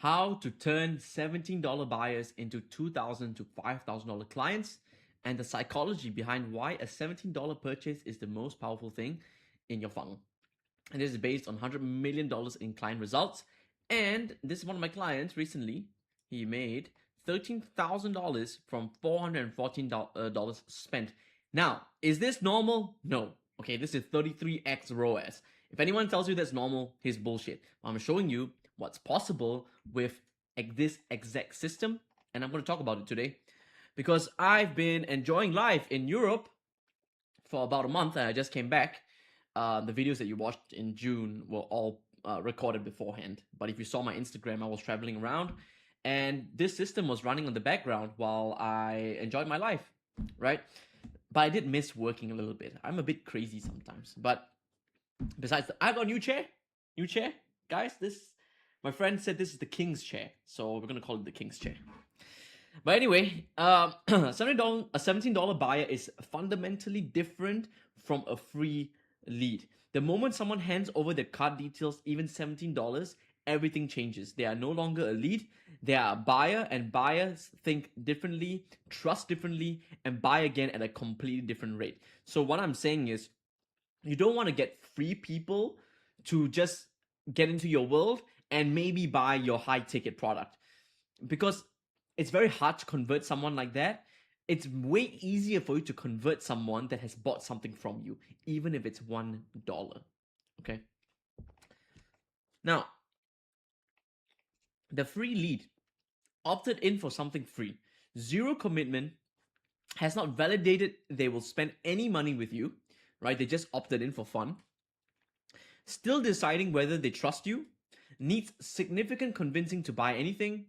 how to turn $17 buyers into $2,000 to $5,000 clients, and the psychology behind why a $17 purchase is the most powerful thing in your funnel. And this is based on $100 million in client results. And this is one of my clients recently. He made $13,000 from $414 spent. Now, is this normal? No. Okay, this is 33x ROAS. If anyone tells you that's normal, he's bullshit. I'm showing you what's possible with this exact system, and I'm going to talk about it today because I've been enjoying life in Europe for about a month, and I just came back. The videos that you watched in June were all recorded beforehand. But if you saw my Instagram, I was traveling around, and this system was running on the background while I enjoyed my life, right? But I did miss working a little bit. I'm a bit crazy sometimes. But besides, I got a new chair, guys. My friend said this is the king's chair, so we're gonna call it the king's chair. But anyway, $17 buyer is fundamentally different from a free lead. The moment someone hands over their card details, even $17, everything changes. They are no longer a lead, they are a buyer, and buyers think differently, trust differently, and buy again at a completely different rate. So what I'm saying is, you don't want to get free people to just get into your world and maybe buy your high ticket product, because it's very hard to convert someone like that. It's way easier for you to convert someone that has bought something from you, even if it's $1. Okay. Now, the free lead opted in for something free, zero commitment, has not validated they will spend any money with you, right? They just opted in for fun. Still deciding whether they trust you, needs significant convincing to buy anything,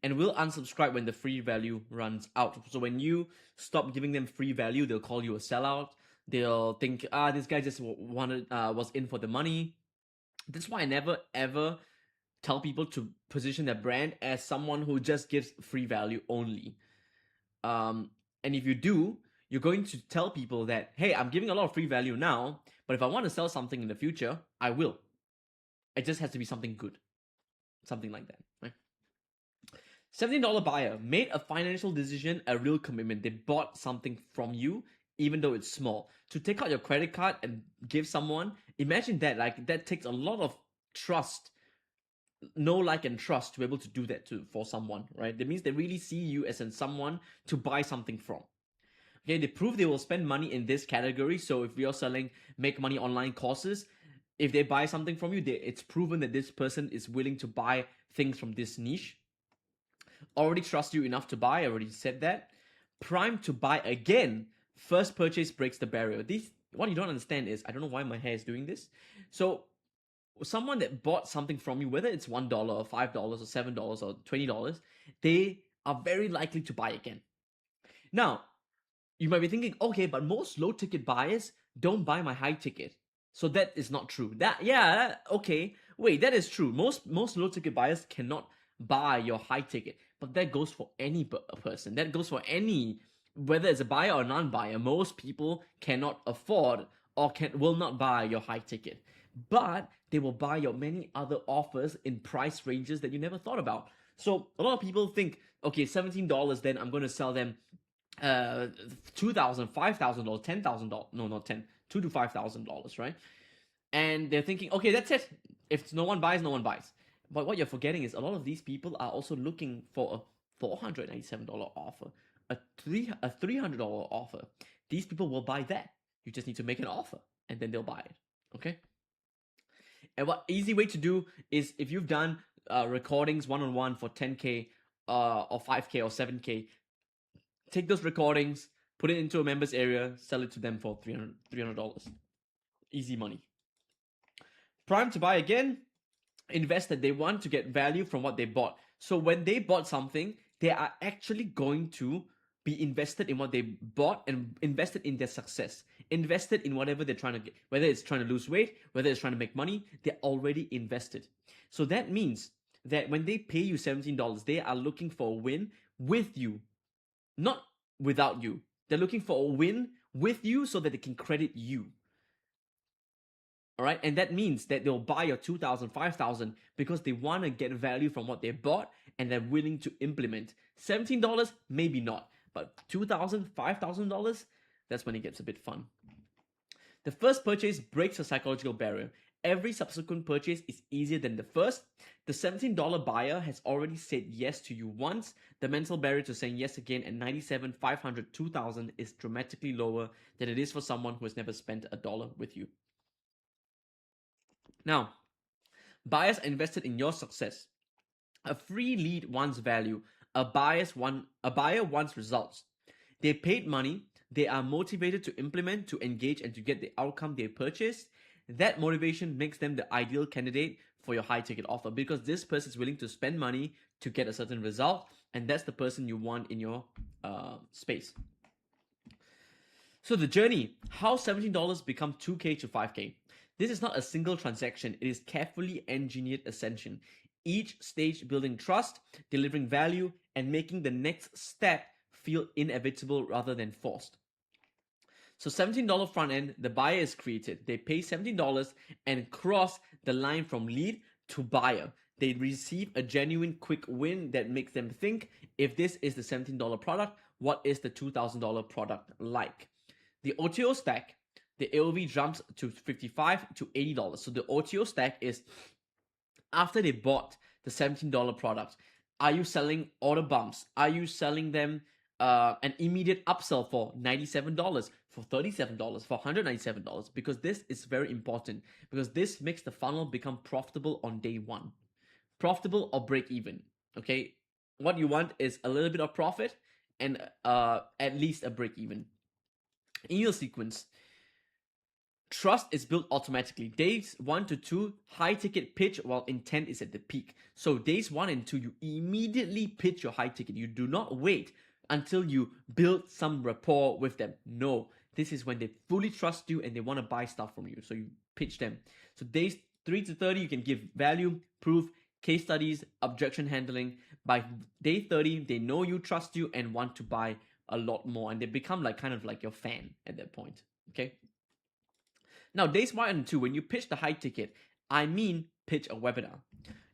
and will unsubscribe when the free value runs out. So when you stop giving them free value, they'll call you a sellout. They'll think, this guy just was in for the money. That's why I never ever tell people to position their brand as someone who just gives free value only. And if you do, you're going to tell people that, hey, I'm giving a lot of free value now, but if I want to sell something in the future, I will. It just has to be something good. Something like that, right? $17 buyer made a financial decision, a real commitment. They bought something from you, even though it's small. To take out your credit card and give someone, imagine that. Like, that takes a lot of trust, know, like, and trust to be able to do that for someone, right? That means they really see you as in someone to buy something from. Okay, they prove they will spend money in this category. So if you're selling make money online courses, if they buy something from you, it's proven that this person is willing to buy things from this niche. Already trust you enough to buy, I already said that. Primed to buy again. First purchase breaks the barrier. What you don't understand is, I don't know why my hair is doing this. So someone that bought something from you, whether it's $1 or $5 or $7 or $20, they are very likely to buy again. Now, you might be thinking, okay, but most low ticket buyers don't buy my high ticket. So that is not true. Okay. Wait, that is true. Most low ticket buyers cannot buy your high ticket, but that goes for any person. That goes for any, whether it's a buyer or non-buyer. Most people cannot afford or will not buy your high ticket, but they will buy your many other offers in price ranges that you never thought about. So a lot of people think, okay, $17, then I'm going to sell them $2,000, $5,000, $10,000. No, not 10, $2,000 to $5,000, right? And they're thinking, okay, that's it. If no one buys, no one buys. But what you're forgetting is a lot of these people are also looking for a $497 offer, a $300 offer. These people will buy that. You just need to make an offer, and then they'll buy it. Okay. And what easy way to do is, if you've done recordings one-on-one for 10K or 5K or 7K, take those recordings, put it into a members area, sell it to them for $300. Easy money. Prime to buy again, invested. They want to get value from what they bought. So when they bought something, they are actually going to be invested in what they bought and invested in their success, invested in whatever they're trying to get, whether it's trying to lose weight, whether it's trying to make money, they're already invested. So that means that when they pay you $17, they are looking for a win with you, not without you. They're looking for a win with you so that they can credit you. All right, and that means that they'll buy your 2,000, 5,000 because they want to get value from what they bought and they're willing to implement. $17, maybe not, but $2,000, $5,000, that's when it gets a bit fun. The first purchase breaks a psychological barrier. Every subsequent purchase is easier than the first. The $17 buyer has already said yes to you once. The mental barrier to saying yes again at 97, 500, 2,000 is dramatically lower than it is for someone who has never spent a dollar with you. Now, buyers are invested in your success. A free lead wants value. A buyer wants results. They paid money. They are motivated to implement, to engage, and to get the outcome they purchased. That motivation makes them the ideal candidate for your high ticket offer because this person is willing to spend money to get a certain result, and that's the person you want in your space. So the journey, how $17 become 2K to 5K. This is not a single transaction, it is carefully engineered ascension. Each stage building trust, delivering value, and making the next step feel inevitable rather than forced. So $17 front end, the buyer is created. They pay $17 and cross the line from lead to buyer. They receive a genuine quick win that makes them think, if this is the $17 product, what is the $2,000 product like? The OTO stack, the AOV jumps to $55 to $80. So the OTO stack is after they bought the $17 product, are you selling order bumps? Are you selling them an immediate upsell for $97, for $37, for $197? Because this is very important, because this makes the funnel become profitable on day one. Profitable or break even. Okay, what you want is a little bit of profit and at least a break even. Email sequence. Trust is built automatically. Days 1 to 2, high ticket pitch while intent is at the peak. So days 1 and 2, you immediately pitch your high ticket. You do not wait until you build some rapport with them. No, this is when they fully trust you and they want to buy stuff from you. So you pitch them. So days 3 to 30, you can give value, proof, case studies, objection handling. By day 30, they know you, trust you, and want to buy a lot more. And they become like kind of like your fan at that point. Okay. Now, days 1 and 2, when you pitch the high ticket, I mean pitch a webinar.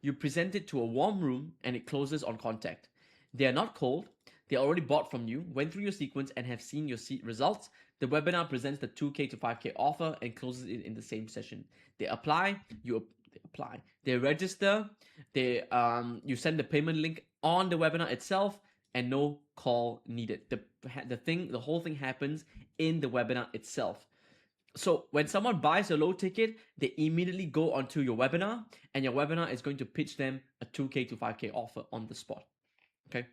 You present it to a warm room and it closes on contact. They are not cold. They already bought from you, went through your sequence, and have seen your results. The webinar presents the 2K to 5K offer and closes it in the same session. They apply, They register, you send the payment link on the webinar itself, and no call needed. The whole thing happens in the webinar itself. So when someone buys a low ticket, they immediately go onto your webinar, and your webinar is going to pitch them a 2K to 5K offer on the spot. Okay.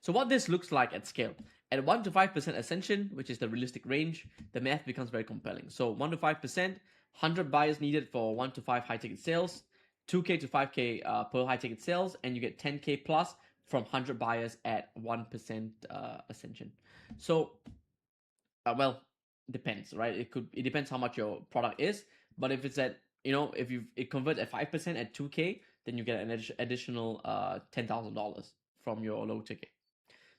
So what this looks like at scale. At 1 to 5% ascension, which is the realistic range, the math becomes very compelling. So 1 to 5%, 100 buyers needed for 1 to 5 high ticket sales, 2K to 5K per high ticket sales, and you get 10K plus from 100 buyers at 1% ascension. So, depends, right? It depends how much your product is, but if it's at, if it converts at 5% at 2K, then you get an additional $10,000 from your low ticket.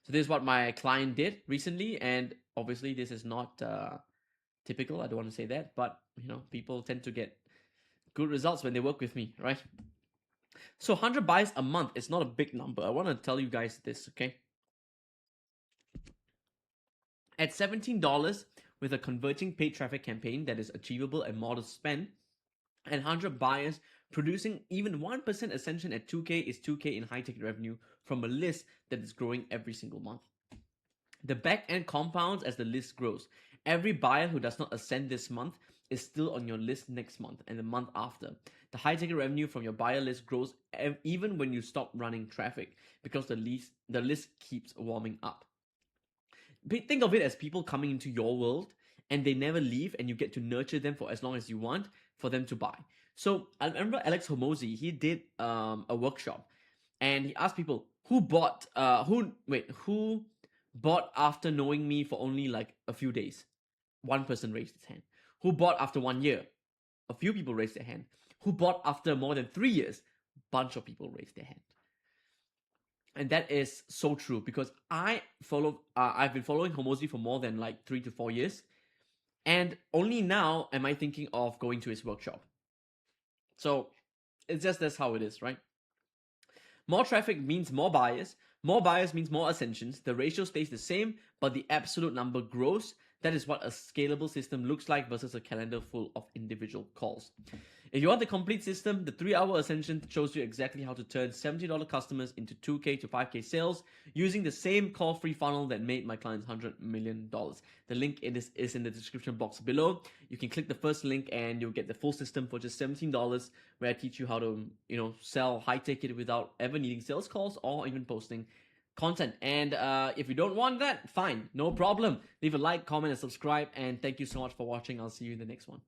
So this is what my client did recently, and obviously this is not typical. I don't want to say that, but people tend to get good results when they work with me, right? So 100 buys a month is not a big number. I want to tell you guys this, okay? At $17 with a converting paid traffic campaign that is achievable and modest spend, and 100 buyers producing even 1% ascension at 2K is 2K in high ticket revenue from a list that is growing every single month. The back end compounds as the list grows. Every buyer who does not ascend this month is still on your list next month and the month after. The high ticket revenue from your buyer list grows even when you stop running traffic because the list keeps warming up. Think of it as people coming into your world and they never leave, and you get to nurture them for as long as you want for them to buy. So I remember Alex Hormozi, he did a workshop and he asked people who bought after knowing me for only like a few days. One person raised his hand. Who bought after 1 year? A few people raised their hand. Who bought after more than 3 years? Bunch of people raised their hand. And that is so true because I've been following Hormozi for more than like 3 to 4 years. And only now am I thinking of going to his workshop. So it's just that's how it is, right? More traffic means more buyers. More buyers means more ascensions. The ratio stays the same, but the absolute number grows. That is what a scalable system looks like versus a calendar full of individual calls. If you want the complete system, the 3-hour ascension shows you exactly how to turn $70 customers into 2K to 5K sales using the same call free funnel that made my clients $100 million. The link is in the description box below. You can click the first link and you'll get the full system for just $17, where I teach you how to, sell high ticket without ever needing sales calls or even posting content. And if you don't want that, fine, no problem. Leave a like, comment, and subscribe. And thank you so much for watching. I'll see you in the next one.